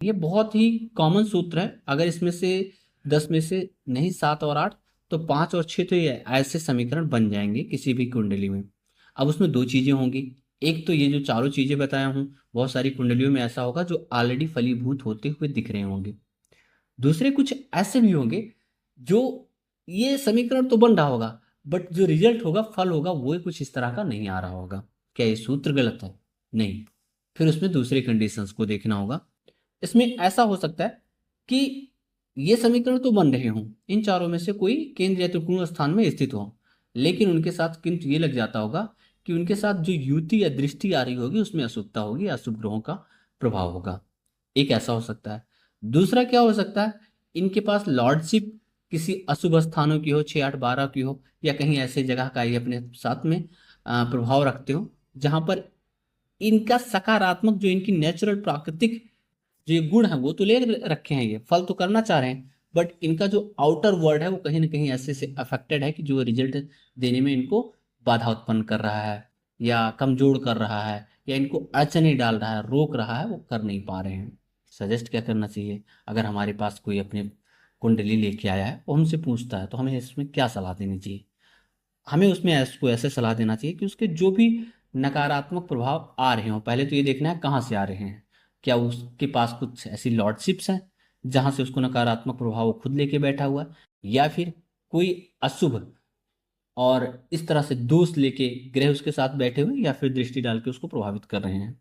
ये बहुत ही कॉमन सूत्र है। अगर इसमें से 10 में से नहीं 7 और 8, तो 5 और 6 तो ये ऐसे समीकरण बन जाएंगे किसी भी कुंडली में। अब उसमें दो चीजें होंगी। एक तो ये जो चारों चीजें बताया हूँ, बहुत सारी कुंडलियों में ऐसा होगा जो ऑलरेडी फलीभूत होते हुए दिख रहे होंगे। दूसरे कुछ ऐसे भी होंगे जो ये समीकरण तो बन रहा होगा, बट जो रिजल्ट होगा, फल होगा, वो कुछ इस तरह का नहीं आ रहा होगा। क्या ये सूत्र गलत है? नहीं। फिर उसमें दूसरे कंडीशंस को देखना होगा। इसमें ऐसा हो सकता है कि ये समीकरण तो बन रहे हों, इन चारों में से कोई केंद्र या त्रिकोण स्थान में स्थित हो, लेकिन उनके साथ किंतु ये लग जाता होगा कि उनके साथ जो युति या दृष्टि आ रही होगी उसमें अशुभता होगी, अशुभ ग्रहों का प्रभाव होगा। एक ऐसा हो सकता है। दूसरा क्या हो सकता है, इनके पास लॉर्डशिप किसी अशुभ स्थानों की हो, 6 8 12 की हो, या कहीं ऐसे जगह का ये अपने साथ में प्रभाव रखते हो जहां पर इनका सकारात्मक, जो इनकी नेचुरल प्राकृतिक जो ये गुण है वो तो ले रखे हैं, ये फल तो करना चाह रहे हैं, बट इनका जो आउटर वर्ल्ड है वो कहीं ना कहीं ऐसे से अफेक्टेड है कि जो रिजल्ट देने में इनको बाधा उत्पन्न कर रहा है, या कमजोर कर रहा है, या इनको अड़चने डाल रहा है, रोक रहा है, वो कर नहीं पा रहे हैं। सजेस्ट क्या करना चाहिए? अगर हमारे पास कोई अपने कुंडली लेके आया है और हमसे पूछता है, तो हमें इसमें क्या सलाह देनी चाहिए? हमें उसमें उसको ऐसे सलाह देना चाहिए कि उसके जो भी नकारात्मक प्रभाव आ रहे हों, पहले तो ये देखना है कहाँ से आ रहे हैं। क्या उसके पास कुछ ऐसी लॉर्डशिप्स हैं जहां से उसको नकारात्मक प्रभाव वो खुद लेके बैठा हुआ है, या फिर कोई अशुभ और इस तरह से दोष लेके ग्रह उसके साथ बैठे हुए, या फिर दृष्टि डाल के उसको प्रभावित कर रहे हैं।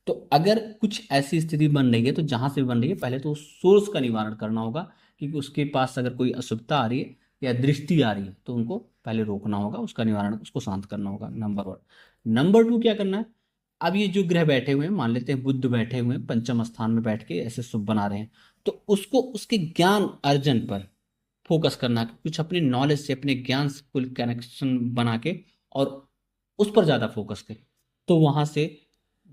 तो अगर कुछ ऐसी स्थिति बन रही है, तो जहां से बन रही है पहले तो उस सोर्स का निवारण करना होगा, क्योंकि उसके पास अगर कोई अशुभता आ रही है या दृष्टि आ रही है तो उनको पहले रोकना होगा, उसका निवारण, उसको शांत करना होगा, नंबर 1। नंबर 2 क्या करना है? अब ये जो ग्रह बैठे हुए हैं, मान लेते हैं बुध बैठे हुए हैं पंचम स्थान में बैठ के ऐसे शुभ बना रहे हैं, तो उसको उसके ज्ञान अर्जन पर फोकस करना है। कुछ अपने नॉलेज से, अपने ज्ञान से कुल कनेक्शन बना के और उस पर ज्यादा फोकस करें, तो वहां से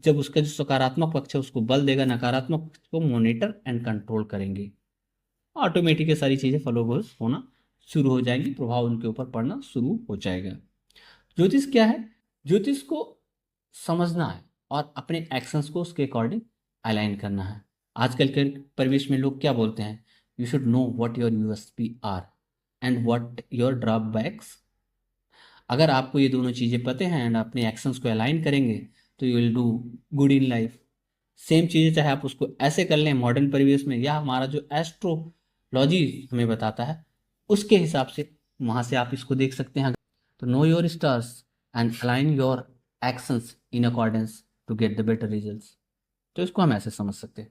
जब उसका जो सकारात्मक पक्ष है उसको बल देगा, नकारात्मक पक्ष को मॉनिटर एंड कंट्रोल करेंगे, ऑटोमेटिक ये सारी चीजें फॉलोवर्स होना शुरू हो जाएंगी, प्रभाव उनके ऊपर पड़ना शुरू हो जाएगा। ज्योतिष क्या है? ज्योतिष को समझना है और अपने एक्शंस को उसके अकॉर्डिंग अलाइन करना है। आजकल के परिवेश में लोग क्या बोलते हैं? You should know what your USP are and what your drawbacks. अगर आपको ये दोनों चीज़ें पता हैं एंड अपने एक्शंस को अलाइन करेंगे, तो you will do good in life. Same चीज़ें चाहे आप उसको ऐसे कर लें मॉडर्न परिवेश में, या हमारा जो एस्ट्रोलॉजी हमें बताता है उसके हिसाब से वहाँ से आप इसको देख सकते हैं। तो know your stars and align your actions in accordance to get the better results. तो इसको हम ऐसे समझ सकते हैं।